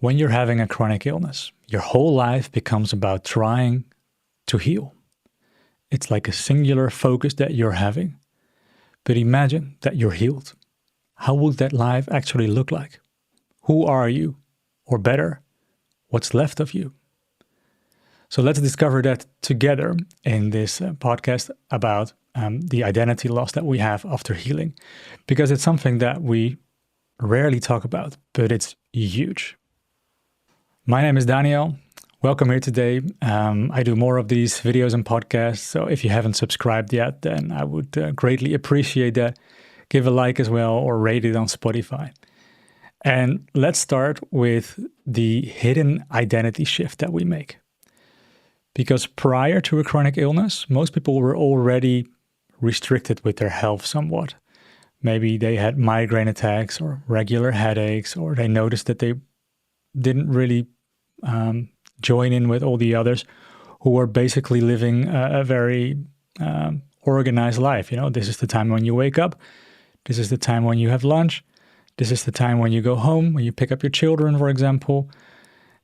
When you're having a chronic illness, your whole life becomes about trying to heal. It's like a singular focus that you're having. But imagine that you're healed. How would that life actually look like? Who are you? Or better, what's left of you? So let's discover that together in this podcast about the identity loss that we have after healing, because it's something that we rarely talk about, but it's huge. My name is Daniel. Welcome here today. I do more of these videos and podcasts, so if you haven't subscribed yet, then I would greatly appreciate that. Give a like as well or rate it on Spotify. And let's start with the hidden identity shift that we make. Because prior to a chronic illness, most people were already restricted with their health somewhat. Maybe they had migraine attacks or regular headaches, or they noticed that they didn't really join in with all the others who were basically living a very organized life. You know, this is the time when you wake up. This is the time when you have lunch. This is the time when you go home, when you pick up your children, for example.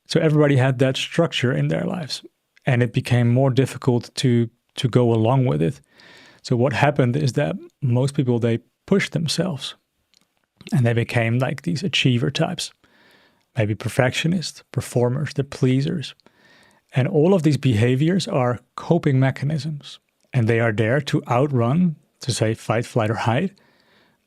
So everybody had that structure in their lives. And it became more difficult to go along with it. So what happened is that most people, they pushed themselves. And they became like these achiever types. Maybe perfectionists, performers, the pleasers. And all of these behaviors are coping mechanisms. And they are there to outrun, to say fight, flight, or hide,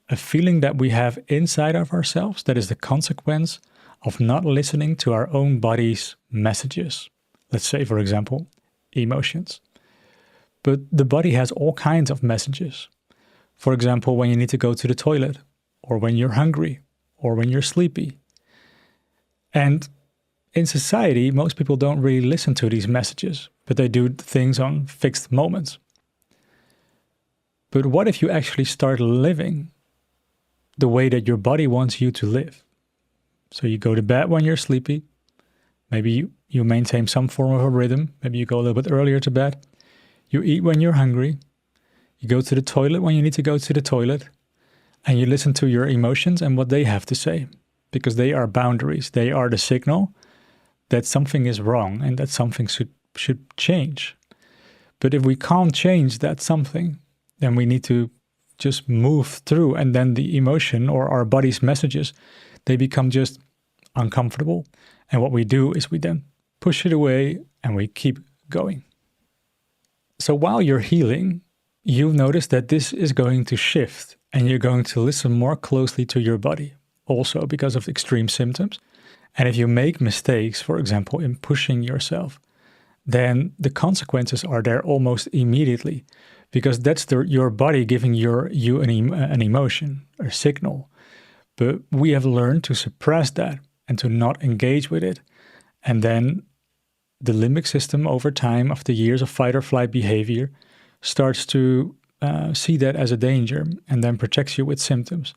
a feeling that we have inside of ourselves that is the consequence of not listening to our own body's messages. Let's say, for example, emotions. But the body has all kinds of messages. For example, when you need to go to the toilet, or when you're hungry, or when you're sleepy. And in society, most people don't really listen to these messages, but they do things on fixed moments. But what if you actually start living the way that your body wants you to live? So you go to bed when you're sleepy. Maybe you maintain some form of a rhythm. Maybe you go a little bit earlier to bed. You eat when you're hungry. You go to the toilet when you need to go to the toilet. And you listen to your emotions and what they have to say. Because they are boundaries. They are the signal that something is wrong and that something should change. But if we can't change that something, then we need to just move through. And then the emotion or our body's messages, they become just uncomfortable. And what we do is we then push it away and we keep going. So while you're healing, you'll notice that this is going to shift and you're going to listen more closely to your body, also because of extreme symptoms. And if you make mistakes, for example, in pushing yourself, then the consequences are there almost immediately, because that's your body giving you an emotion or signal. But we have learned to suppress that and to not engage with it. And then the limbic system over time, after years of fight or flight behavior, starts to see that as a danger and then protects you with symptoms.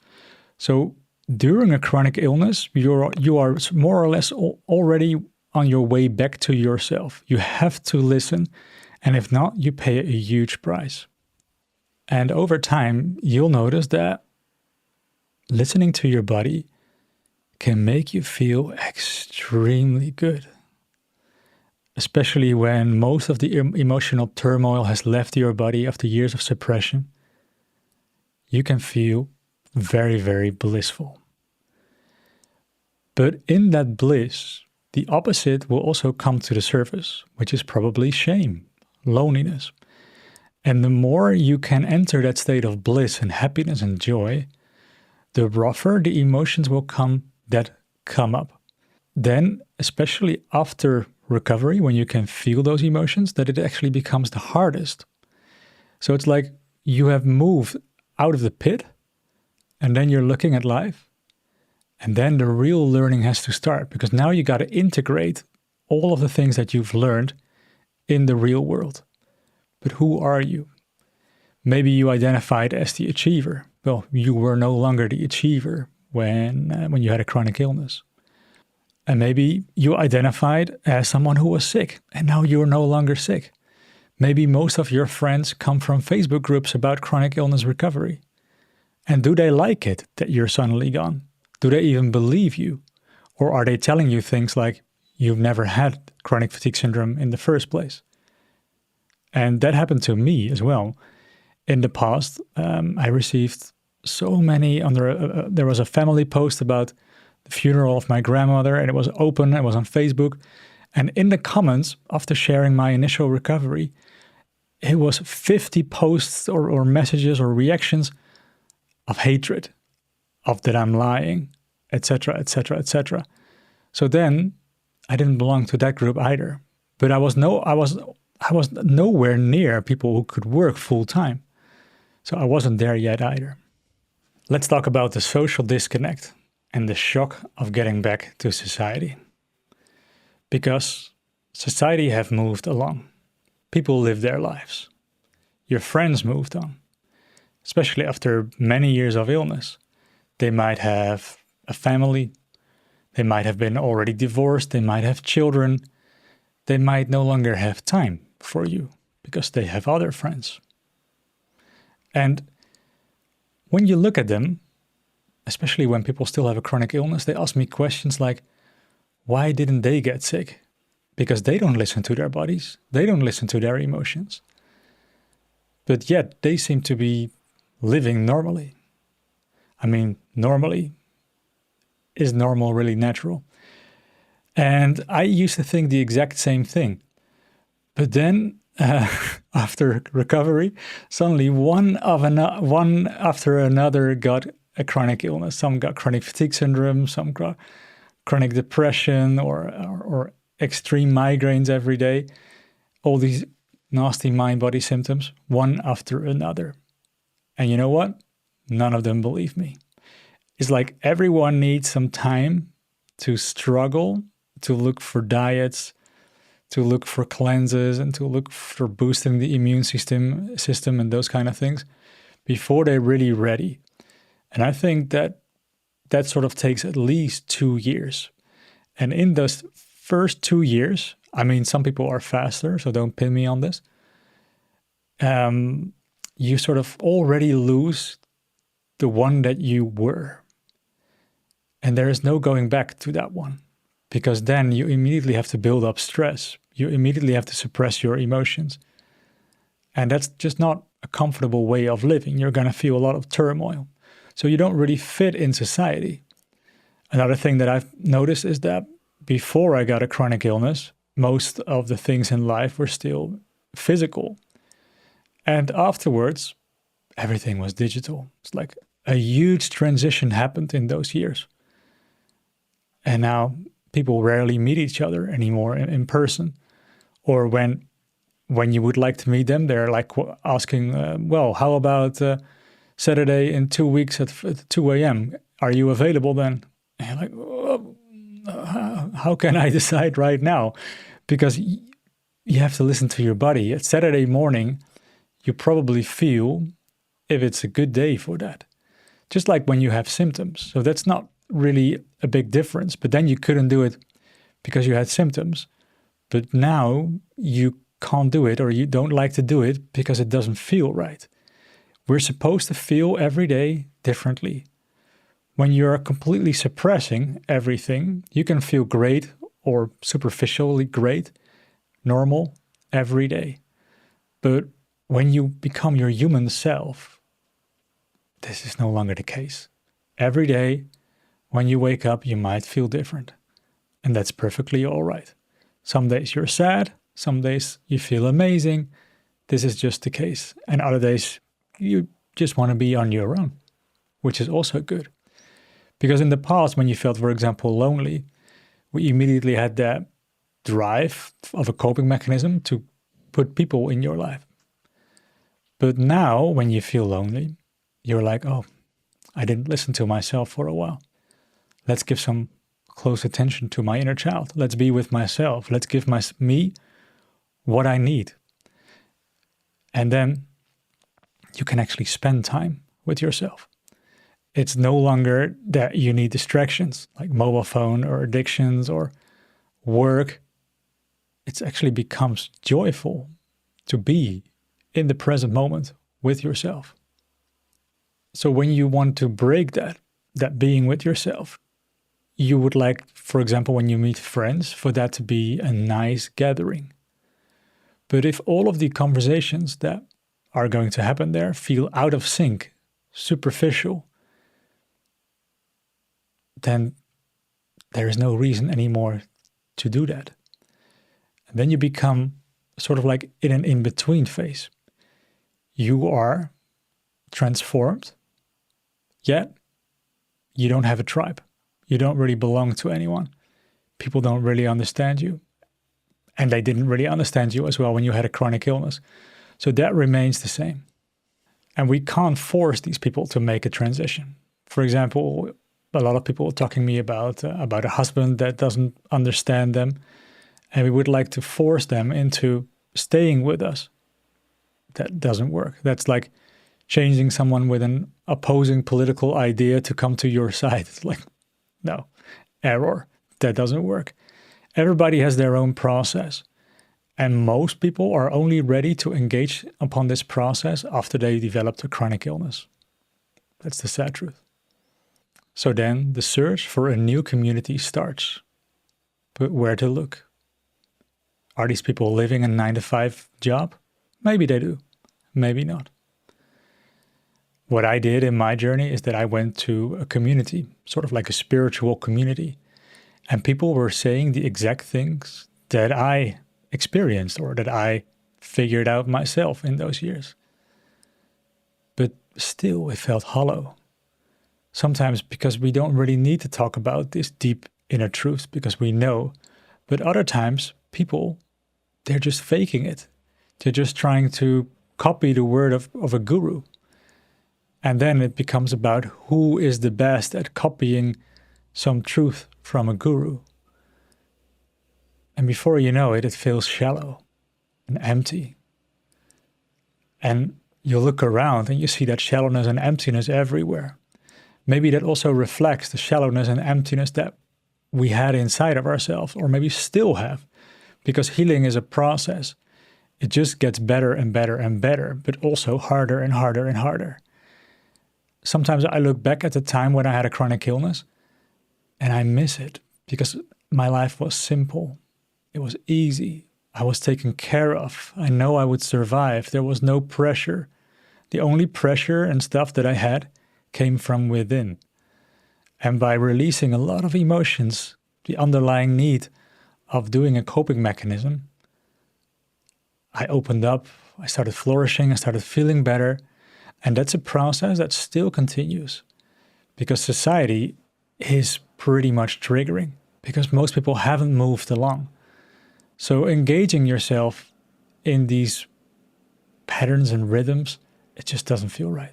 So during a chronic illness, you are more or less already on your way back to yourself. You have to listen, and if not, you pay a huge price. And over time, you'll notice that listening to your body can make you feel extremely good. Especially when most of the emotional turmoil has left your body after years of suppression, you can feel very, very blissful. But in that bliss, the opposite will also come to the surface, which is probably shame, loneliness. And the more you can enter that state of bliss and happiness and joy, the rougher the emotions will come that come up. Then, especially after recovery, when you can feel those emotions, that it actually becomes the hardest. So it's like you have moved out of the pit, and then you're looking at life, and then the real learning has to start, because now you got to integrate all of the things that you've learned in the real world. But who are you? Maybe you identified as the achiever. Well, you were no longer the achiever when you had a chronic illness. And maybe you identified as someone who was sick, and now you're no longer sick. Maybe most of your friends come from Facebook groups about chronic illness recovery. And do they like it that you're suddenly gone? Do they even believe you? Or are they telling you things like you've never had chronic fatigue syndrome in the first place? And that happened to me as well. In the past, I received so many there was a family post about the funeral of my grandmother, and it was open, it was on Facebook. And in the comments, after sharing my initial recovery, it was 50 posts or messages or reactions of hatred, of that I'm lying, etc., etc., etc. So then I didn't belong to that group either. But I was nowhere near people who could work full time. So I wasn't there yet either. Let's talk about the social disconnect and the shock of getting back to society. Because society have moved along. People live their lives. Your friends moved on. Especially after many years of illness. They might have a family. They might have been already divorced. They might have children. They might no longer have time for you because they have other friends. And when you look at them, especially when people still have a chronic illness, they ask me questions like, why didn't they get sick? Because they don't listen to their bodies. They don't listen to their emotions. But yet they seem to be living normally. I mean, normally, is normal really natural? And I used to think the exact same thing. But then after recovery, suddenly one after another got a chronic illness. Some got chronic fatigue syndrome, some got chronic depression or extreme migraines every day. All these nasty mind-body symptoms, one after another. And you know what? None of them believe me. It's like everyone needs some time to struggle, to look for diets, to look for cleanses, and to look for boosting the immune system and those kind of things before they're really ready. And I think that sort of takes at least 2 years. And in those first 2 years, I mean, some people are faster, so don't pin me on this. You sort of already lose the one that you were. And there is no going back to that one, because then you immediately have to build up stress. You immediately have to suppress your emotions. And that's just not a comfortable way of living. You're going to feel a lot of turmoil. So you don't really fit in society. Another thing that I've noticed is that before I got a chronic illness, most of the things in life were still physical. And afterwards, everything was digital. It's like a huge transition happened in those years. And now people rarely meet each other anymore in person. Or when you would like to meet them, they're like asking, well, how about Saturday in 2 weeks at 2 a.m.? Are you available then? And you're like, oh, how can I decide right now? Because you have to listen to your body. At Saturday morning, you probably feel if it's a good day for that. Just like when you have symptoms. So that's not really a big difference. But then you couldn't do it because you had symptoms. But now you can't do it, or you don't like to do it because it doesn't feel right. We're supposed to feel every day differently. When you're completely suppressing everything, you can feel great or superficially great, normal, every day. But when you become your human self, this is no longer the case. Every day, when you wake up, you might feel different. And that's perfectly all right. Some days you're sad, some days you feel amazing. This is just the case. And other days, you just want to be on your own, which is also good. Because in the past, when you felt, for example, lonely, we immediately had that drive of a coping mechanism to put people in your life. But now, when you feel lonely, you're like, oh, I didn't listen to myself for a while. Let's give some close attention to my inner child. Let's be with myself. Let's give me what I need. And then you can actually spend time with yourself. It's no longer that you need distractions like mobile phone or addictions or work. It actually becomes joyful to be in the present moment with yourself. So when you want to break that being with yourself, you would like, for example, when you meet friends, for that to be a nice gathering. But if all of the conversations that are going to happen there feel out of sync, superficial, then there is no reason anymore to do that. And then you become sort of like in an in-between phase. You are transformed, yet you don't have a tribe. You don't really belong to anyone. People don't really understand you. And they didn't really understand you as well when you had a chronic illness. So that remains the same. And we can't force these people to make a transition. For example, a lot of people are talking to me about a husband that doesn't understand them. And we would like to force them into staying with us. That doesn't work. That's like changing someone with an opposing political idea to come to your side. It's like, no, error. That doesn't work. Everybody has their own process. And most people are only ready to engage upon this process after they developed a chronic illness. That's the sad truth. So then the search for a new community starts. But where to look? Are these people living a 9-to-5 job? Maybe they do. Maybe not. What I did in my journey is that I went to a community, sort of like a spiritual community. And people were saying the exact things that I experienced or that I figured out myself in those years. But still, it felt hollow. Sometimes because we don't really need to talk about this deep inner truth because we know. But other times, people, they're just faking it. They're just trying to copy the word of a guru. And then it becomes about who is the best at copying some truth from a guru. And before you know it, it feels shallow and empty. And you look around and you see that shallowness and emptiness everywhere. Maybe that also reflects the shallowness and emptiness that we had inside of ourselves, or maybe still have, because healing is a process. It just gets better and better and better, but also harder and harder and harder. Sometimes I look back at the time when I had a chronic illness and I miss it because my life was simple. It was easy. I was taken care of. I know I would survive. There was no pressure. The only pressure and stuff that I had came from within. And by releasing a lot of emotions, the underlying need of doing a coping mechanism, I opened up, I started flourishing, I started feeling better. And that's a process that still continues because society is pretty much triggering because most people haven't moved along. So engaging yourself in these patterns and rhythms, it just doesn't feel right.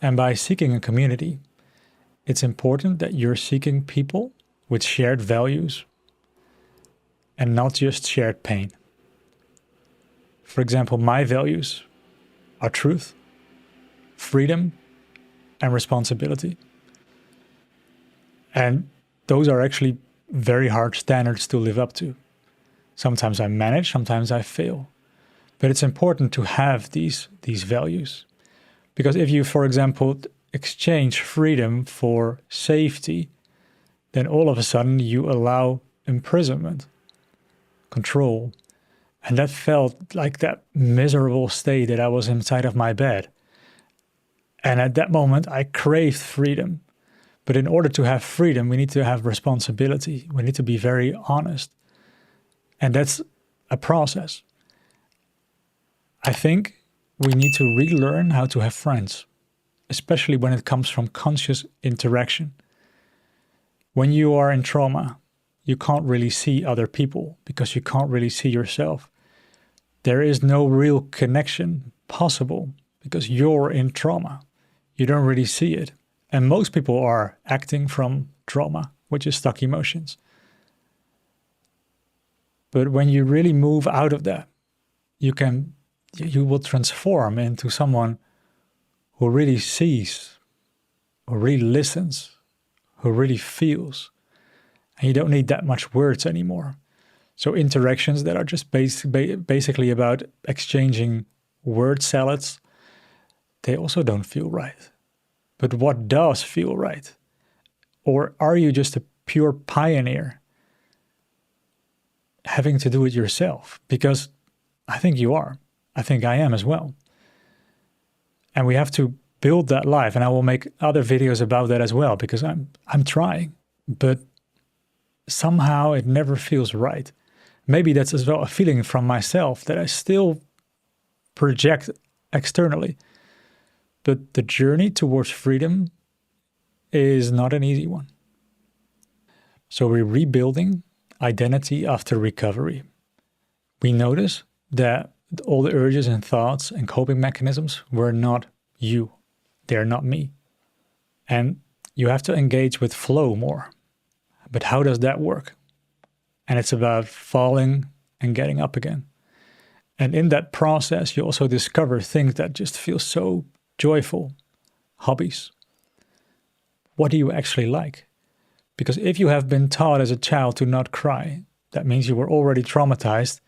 And by seeking a community, it's important that you're seeking people with shared values and not just shared pain. For example, my values are truth, freedom, and responsibility. And those are actually very hard standards to live up to. Sometimes I manage, sometimes I fail. But it's important to have these values. Because if you, for example, exchange freedom for safety, then all of a sudden you allow imprisonment, control. And that felt like that miserable state that I was inside of my bed. And at that moment, I craved freedom. But in order to have freedom, we need to have responsibility. We need to be very honest. And that's a process. I think we need to relearn how to have friends, especially when it comes from conscious interaction. When you are in trauma, you can't really see other people because you can't really see yourself. There is no real connection possible because you're in trauma. You don't really see it. And most people are acting from trauma, which is stuck emotions. But when you really move out of that, you will transform into someone who really sees, who really listens, who really feels. And you don't need that much words anymore. So interactions that are just basically about exchanging word salads, they also don't feel right. But what does feel right? Or are you just a pure pioneer having to do it yourself, because I think you are. I think I am as well. And we have to build that life. And I will make other videos about that as well, because I'm trying, but somehow it never feels right. Maybe that's as well a feeling from myself that I still project externally. But the journey towards freedom is not an easy one. So we're rebuilding identity after recovery. We notice that all the urges and thoughts and coping mechanisms were not you. They're not me. And you have to engage with flow more. But how does that work? And it's about falling and getting up again. And in that process, you also discover things that just feel so joyful. Hobbies. What do you actually like? Because if you have been taught as a child to not cry, that means you were already traumatized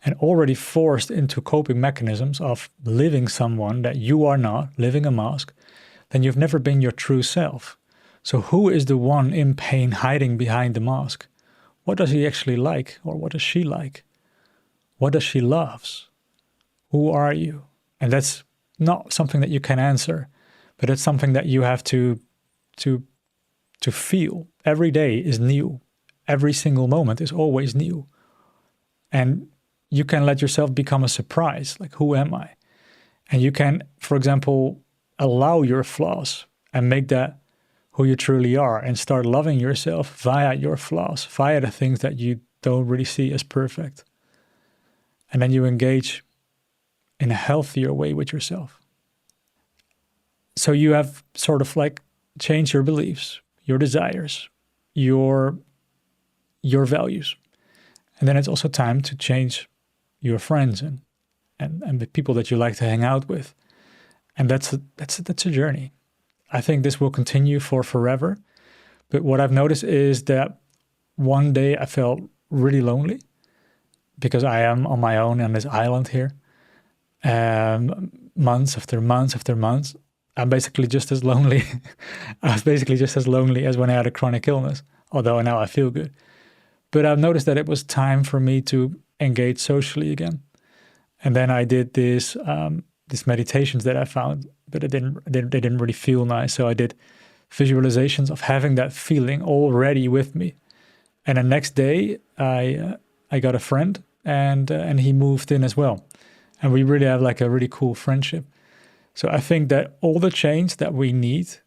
and already forced into coping mechanisms of living someone that you are not, living a mask, then you've never been your true self. So who is the one in pain hiding behind the mask? What does he actually like, or what does she like? What does she loves? Who are you? And that's not something that you can answer, but it's something that you have to feel. Every day is new. Every single moment is always new. And you can let yourself become a surprise, like, who am I? And you can, for example, allow your flaws and make that who you truly are, and start loving yourself via your flaws, via the things that you don't really see as perfect. And then you engage in a healthier way with yourself. So you have sort of like changed your beliefs, your desires, your values. And then it's also time to change your friends and the people that you like to hang out with. And that's a journey. I think this will continue for forever. But what I've noticed is that one day I felt really lonely because I am on my own on this island here. Months after months after months, I'm basically just as lonely. I was basically just as lonely as when I had a chronic illness, although now I feel good. But I've noticed that it was time for me to engage socially again. And then I did these meditations that I found, but they didn't really feel nice. So I did visualizations of having that feeling already with me. And the next day, I got a friend, and he moved in as well. And we really have like a really cool friendship. So I think that all the change that we needs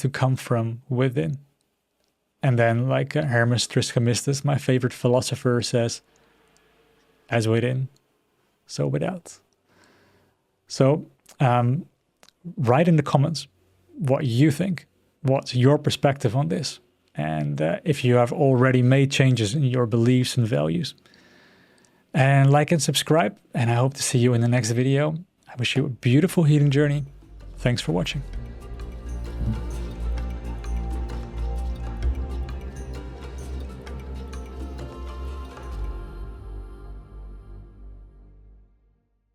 to come from within. And then, like Hermes Trismegistus, my favorite philosopher, says, as within, so without. So write in the comments what you think, what's your perspective on this, and if you have already made changes in your beliefs and values. And like and subscribe, and I hope to see you in the next video. I wish you a beautiful healing journey. Thanks for watching.